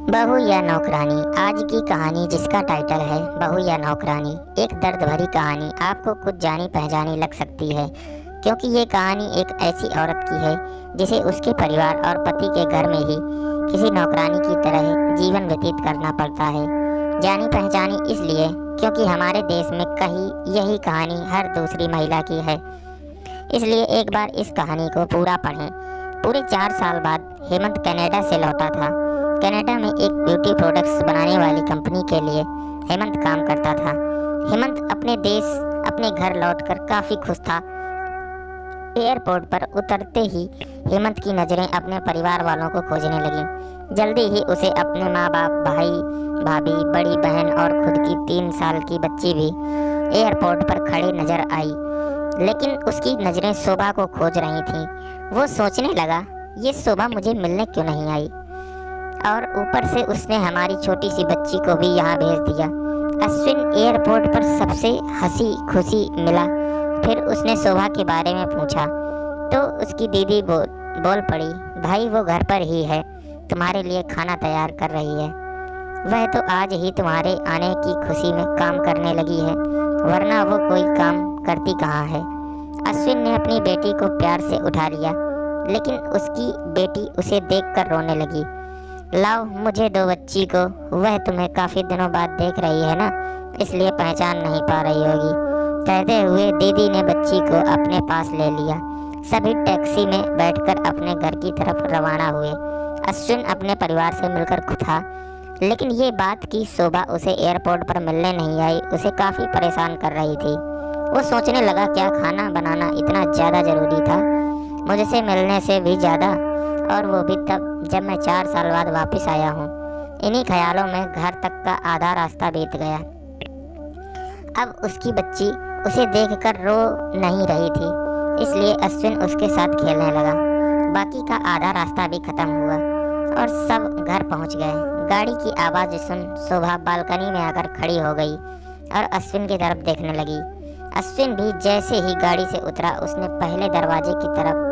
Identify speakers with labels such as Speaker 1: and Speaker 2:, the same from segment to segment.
Speaker 1: बहू या नौकरानी। आज की कहानी जिसका टाइटल है बहू या नौकरानी, एक दर्द भरी कहानी आपको कुछ जानी पहचानी लग सकती है, क्योंकि ये कहानी एक ऐसी औरत की है जिसे उसके परिवार और पति के घर में ही किसी नौकरानी की तरह जीवन व्यतीत करना पड़ता है। जानी पहचानी इसलिए क्योंकि हमारे देश में कहीं यही कहानी हर दूसरी महिला की है। इसलिए एक बार इस कहानी को पूरा पढ़ें। पूरे 4 साल बाद हेमंत कनाडा से लौटा था। कनाडा में एक ब्यूटी प्रोडक्ट्स बनाने वाली कंपनी के लिए हेमंत काम करता था। हेमंत अपने देश अपने घर लौटकर काफ़ी खुश था। एयरपोर्ट पर उतरते ही हेमंत की नज़रें अपने परिवार वालों को खोजने लगीं। जल्दी ही उसे अपने माँ बाप, भाई भाभी, बड़ी बहन और खुद की 3 साल की बच्ची भी एयरपोर्ट पर खड़े नजर आई। लेकिन उसकी नज़रें शोभा को खोज रही थीं। वो सोचने लगा, ये शोभा मुझे मिलने क्यों नहीं आई, और ऊपर से उसने हमारी छोटी सी बच्ची को भी यहाँ भेज दिया। अश्विन एयरपोर्ट पर सबसे हंसी खुशी मिला। फिर उसने शोभा के बारे में पूछा तो उसकी दीदी बोल पड़ी, भाई वो घर पर ही है, तुम्हारे लिए खाना तैयार कर रही है। वह तो आज ही तुम्हारे आने की खुशी में काम करने लगी है, वरना वो कोई काम करती कहाँ है। अश्विन ने अपनी बेटी को प्यार से उठा लिया, लेकिन उसकी बेटी उसे देखकर रोने लगी। लाओ मुझे दो बच्ची को, वह तुम्हें काफ़ी दिनों बाद देख रही है ना, इसलिए पहचान नहीं पा रही होगी। कहते हुए दीदी ने बच्ची को अपने पास ले लिया। सभी टैक्सी में बैठकर अपने घर की तरफ रवाना हुए। अश्विन अपने परिवार से मिलकर खुश था, लेकिन ये बात कि शोभा उसे एयरपोर्ट पर मिलने नहीं आई उसे काफ़ी परेशान कर रही थी। वो सोचने लगा, क्या खाना बनाना इतना ज़्यादा ज़रूरी था, मुझसे मिलने से भी ज़्यादा, और वो भी तब जब मैं 4 साल बाद वापस आया हूँ। इन्हीं ख्यालों में घर तक का आधा रास्ता बीत गया। अब उसकी बच्ची उसे देखकर रो नहीं रही थी, इसलिए अश्विन उसके साथ खेलने लगा। बाकी का आधा रास्ता भी खत्म हुआ और सब घर पहुंच गए। गाड़ी की आवाज़ सुन शोभा बालकनी में आकर खड़ी हो गई और अश्विन की तरफ देखने लगी। अश्विन भी जैसे ही गाड़ी से उतरा उसने पहले दरवाजे की तरफ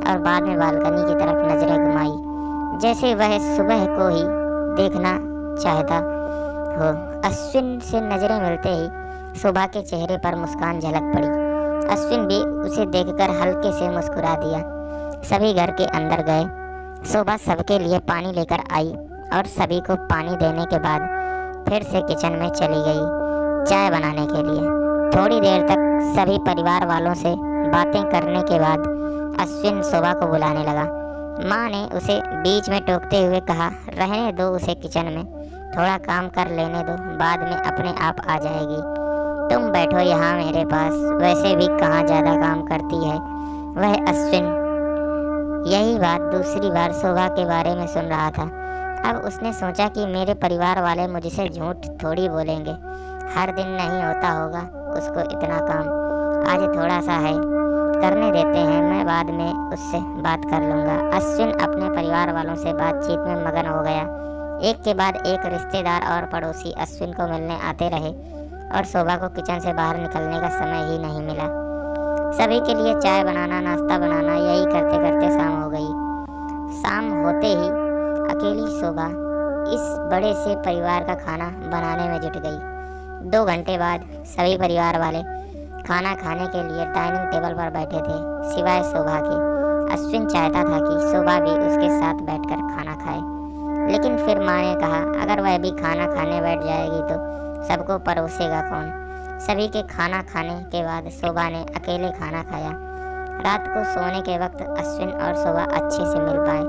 Speaker 1: और बाद में बालकनी की तरफ नजरें घुमाई, जैसे वह सुबह को ही देखना चाहता हो। अश्विन से नजरें मिलते ही शोभा के चेहरे पर मुस्कान झलक पड़ी। अश्विन भी उसे देखकर हल्के से मुस्कुरा दिया। सभी घर के अंदर गए। शोभा सबके लिए पानी लेकर आई और सभी को पानी देने के बाद फिर से किचन में चली गई चाय बनाने के लिए। थोड़ी देर तक सभी परिवार वालों से बातें करने के बाद अश्विन शोभा को बुलाने लगा। माँ ने उसे बीच में टोकते हुए कहा, रहने दो उसे किचन में, थोड़ा काम कर लेने दो, बाद में अपने आप आ जाएगी। तुम बैठो यहाँ मेरे पास, वैसे भी कहाँ ज़्यादा काम करती है वह। अश्विन यही बात दूसरी बार शोभा के बारे में सुन रहा था। अब उसने सोचा कि मेरे परिवार वाले मुझसे झूठ थोड़ी बोलेंगे, हर दिन नहीं होता होगा उसको इतना काम, आज थोड़ा सा है, करने देते हैं, मैं बाद में उससे बात कर लूँगा। अश्विन अपने परिवार वालों से बातचीत में मगन हो गया। एक के बाद एक रिश्तेदार और पड़ोसी अश्विन को मिलने आते रहे और शोभा को किचन से बाहर निकलने का समय ही नहीं मिला। सभी के लिए चाय बनाना, नाश्ता बनाना, यही करते करते शाम हो गई। शाम होते ही अकेली शोभा इस बड़े से परिवार का खाना बनाने में जुट गई। 2 घंटे बाद सभी परिवार वाले खाना खाने के लिए डाइनिंग टेबल पर बैठे थे, सिवाय शोभा के। अश्विन चाहता था कि शोभा भी उसके साथ बैठकर खाना खाए, लेकिन फिर माँ ने कहा, अगर वह भी खाना खाने बैठ जाएगी तो सबको परोसेगा कौन। सभी के खाना खाने के बाद शोभा ने अकेले खाना खाया। रात को सोने के वक्त अश्विन और शोभा अच्छे से मिल पाए।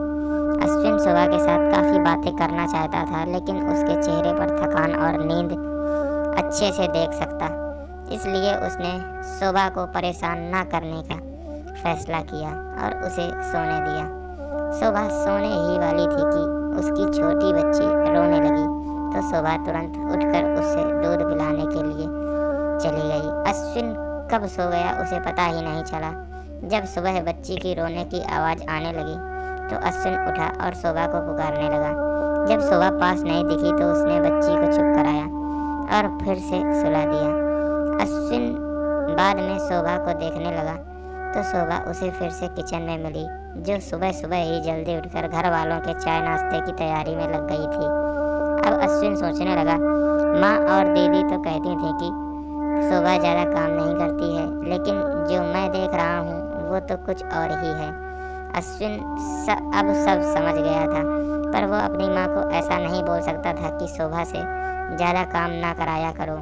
Speaker 1: अश्विन शोभा के साथ काफ़ी बातें करना चाहता था, लेकिन उसके चेहरे पर थकान और नींद अच्छे से देख सकता, इसलिए उसने शोभा को परेशान न करने का फैसला किया और उसे सोने दिया। शोभा सोने ही वाली थी कि उसकी छोटी बच्ची रोने लगी, तो शोभा तुरंत उठकर उसे दूध पिलाने के लिए चली गई। अश्विन कब सो गया उसे पता ही नहीं चला। जब सुबह बच्ची की रोने की आवाज़ आने लगी तो अश्विन उठा और शोभा को पुकारने लगा। जब शोभा पास नहीं दिखी तो उसने बच्ची को चुप कराया और फिर से सुला दिया। अश्विन बाद में शोभा को देखने लगा तो शोभा उसे फिर से किचन में मिली, जो सुबह सुबह ही जल्दी उठकर घर वालों के चाय नाश्ते की तैयारी में लग गई थी। अब अश्विन सोचने लगा, माँ और दीदी तो कहती थी कि शोभा ज़्यादा काम नहीं करती है, लेकिन जो मैं देख रहा हूँ वो तो कुछ और ही है। अश्विन अब सब समझ गया था, पर वो अपनी माँ को ऐसा नहीं बोल सकता था कि शोभा से ज़्यादा काम ना कराया करो।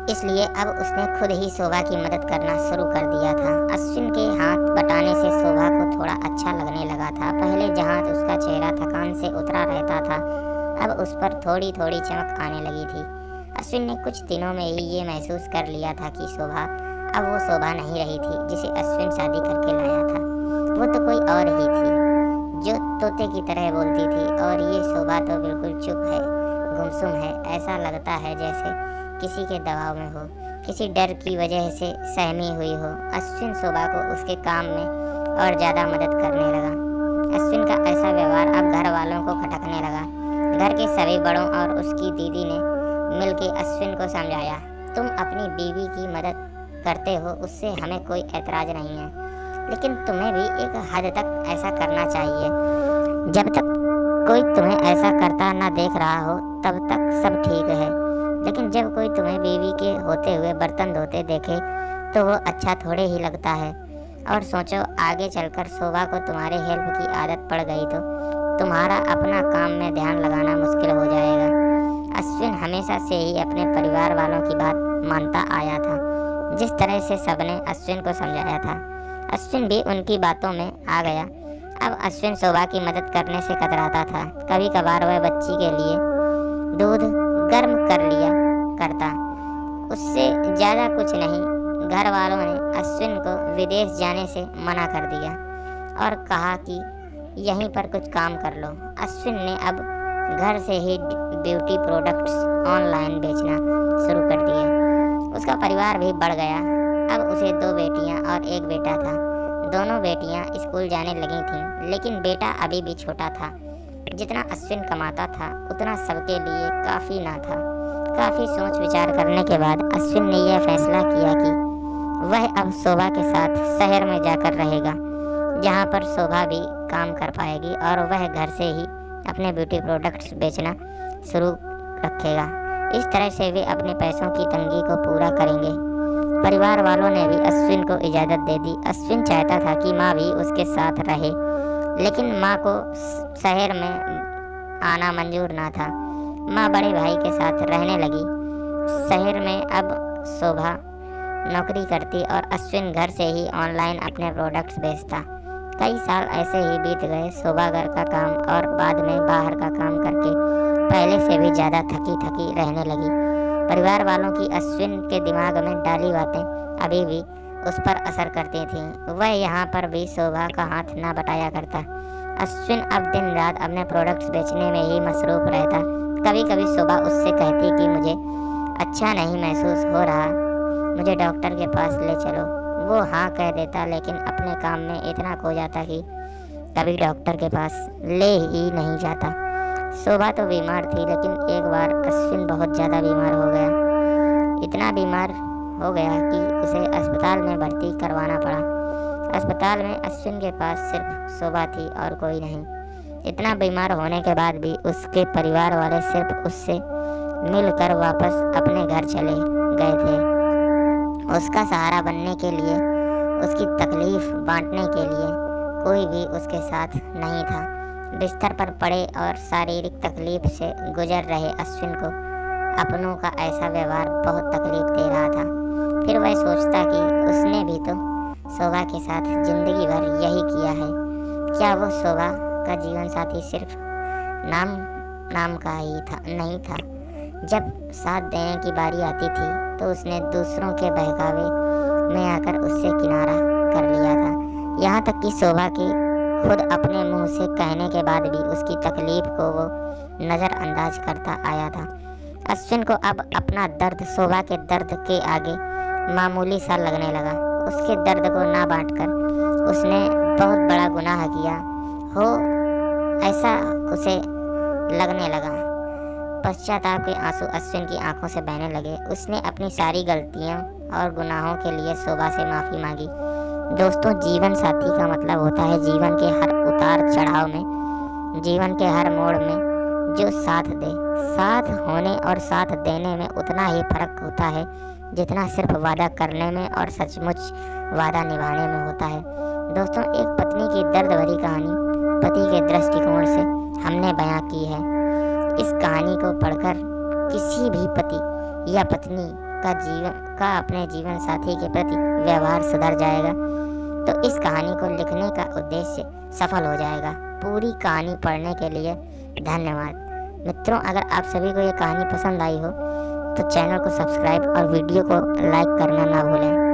Speaker 1: इसलिए अब उसने खुद ही शोभा की मदद करना शुरू कर दिया था। अश्विन के हाथ बटाने से शोभा को थोड़ा अच्छा लगने लगा था। पहले जहाँ उसका चेहरा थकान से उतरा रहता था, अब उस पर थोड़ी थोड़ी चमक आने लगी थी। अश्विन ने कुछ दिनों में ही ये महसूस कर लिया था कि शोभा अब वो शोभा नहीं रही थी जिसे अश्विन शादी करके लाया था। वो तो कोई और ही थी, जो तोते की तरह बोलती थी, और ये शोभा तो बिल्कुल चुप है, गुमसुम है। ऐसा लगता है जैसे किसी के दबाव में हो, किसी डर की वजह से सहमी हुई हो। अश्विन शोभा को उसके काम में और ज़्यादा मदद करने लगा। अश्विन का ऐसा व्यवहार अब घर वालों को खटकने लगा। घर के सभी बड़ों और उसकी दीदी ने मिलकर अश्विन को समझाया, तुम अपनी बीवी की मदद करते हो, उससे हमें कोई ऐतराज़ नहीं है, लेकिन तुम्हें भी एक हद तक ऐसा करना चाहिए। जब तक कोई तुम्हें ऐसा करता ना देख रहा हो तब तक सब ठीक है, लेकिन जब कोई तुम्हें बीवी के होते हुए बर्तन धोते देखे तो वो अच्छा थोड़े ही लगता है। और सोचो, आगे चलकर शोभा को तुम्हारे हेल्प की आदत पड़ गई तो तुम्हारा अपना काम में ध्यान लगाना मुश्किल हो जाएगा। अश्विन हमेशा से ही अपने परिवार वालों की बात मानता आया था, जिस तरह से सबने अश्विन को समझाया था। अश्विन भी उनकी बातों में आ गया। अब अश्विन शोभा की मदद करने से कतराता था। कभी कभार वह बच्ची के लिए दूध गर्म कर लिया करता, उससे ज़्यादा कुछ नहीं। घर वालों ने अश्विन को विदेश जाने से मना कर दिया और कहा कि यहीं पर कुछ काम कर लो। अश्विन ने अब घर से ही ब्यूटी प्रोडक्ट्स ऑनलाइन बेचना शुरू कर दिए। उसका परिवार भी बढ़ गया। अब उसे 2 बेटियां और 1 बेटा था। दोनों बेटियां स्कूल जाने लगी थीं, लेकिन बेटा अभी भी छोटा था। जितना अश्विन कमाता था उतना सबके लिए काफ़ी ना था। काफ़ी सोच विचार करने के बाद अश्विन ने यह फैसला किया कि वह अब शोभा के साथ शहर में जाकर रहेगा, जहां पर शोभा भी काम कर पाएगी और वह घर से ही अपने ब्यूटी प्रोडक्ट्स बेचना शुरू रखेगा। इस तरह से वे अपने पैसों की तंगी को पूरा करेंगे। परिवार वालों ने भी अश्विन को इजाज़त दे दी। अश्विन चाहता था कि माँ भी उसके साथ रहे, लेकिन माँ को शहर में आना मंजूर ना था। माँ बड़े भाई के साथ रहने लगी। शहर में अब शोभा नौकरी करती और अश्विन घर से ही ऑनलाइन अपने प्रोडक्ट्स बेचता। कई साल ऐसे ही बीत गए। शोभा घर का काम और बाद में बाहर का काम करके पहले से भी ज़्यादा थकी थकी रहने लगी। परिवार वालों की अश्विन के दिमाग में डाली बातें अभी भी उस पर असर करती थीं। वह यहाँ पर भी शोभा का हाथ ना बटाया करता। अश्विन अब दिन रात अपने प्रोडक्ट्स बेचने में ही मसरूफ़ रहता। कभी कभी शोभा उससे कहती कि मुझे अच्छा नहीं महसूस हो रहा, मुझे डॉक्टर के पास ले चलो। वो हाँ कह देता, लेकिन अपने काम में इतना खो जाता कि कभी डॉक्टर के पास ले ही नहीं जाता। शोभा तो बीमार थी, लेकिन एक बार अश्विन बहुत ज़्यादा बीमार हो गया। इतना बीमार हो गया कि उसे अस्पताल में भर्ती करवाना पड़ा। अस्पताल में अश्विन के पास सिर्फ शोभा थी और कोई नहीं। इतना बीमार होने के बाद भी उसके परिवार वाले सिर्फ उससे मिलकर वापस अपने घर चले गए थे। उसका सहारा बनने के लिए, उसकी तकलीफ़ बांटने के लिए कोई भी उसके साथ नहीं था। बिस्तर पर पड़े और शारीरिक तकलीफ़ से गुजर रहे अश्विन को अपनों का ऐसा व्यवहार बहुत तकलीफ़ दे रहा था। फिर वह सोचता कि उसने भी तो शोभा के साथ ज़िंदगी भर यही किया है। क्या वो शोभा का जीवन साथी सिर्फ नाम का ही था नहीं था? जब साथ देने की बारी आती थी तो उसने दूसरों के बहकावे में आकर उससे किनारा कर लिया था। यहाँ तक कि शोभा के खुद अपने मुंह से कहने के बाद भी उसकी तकलीफ को वो नज़रअंदाज करता आया था। अश्विन को अब अपना दर्द शोभा के दर्द के आगे मामूली सा लगने लगा। उसके दर्द को ना बांटकर उसने बहुत बड़ा गुनाह किया हो, ऐसा उसे लगने लगा। पश्चाताप के आंसू अश्विन की आंखों से बहने लगे। उसने अपनी सारी गलतियों और गुनाहों के लिए शोभा से माफ़ी मांगी। दोस्तों, जीवन साथी का मतलब होता है जीवन के हर उतार चढ़ाव में जीवन के हर मोड़ में जो साथ दे। साथ होने और साथ देने में उतना ही फर्क होता है जितना सिर्फ वादा करने में और सचमुच वादा निभाने में होता है। दोस्तों, एक पत्नी की दर्द भरी कहानी पति के दृष्टिकोण से हमने बयां की है। इस कहानी को पढ़कर किसी भी पति या पत्नी का अपने जीवन साथी के प्रति व्यवहार सुधर जाएगा, तो इस कहानी को लिखने का उद्देश्य सफल हो जाएगा। पूरी कहानी पढ़ने के लिए धन्यवाद। मित्रों, अगर आप सभी को ये कहानी पसंद आई हो तो चैनल को सब्सक्राइब और वीडियो को लाइक करना ना भूलें।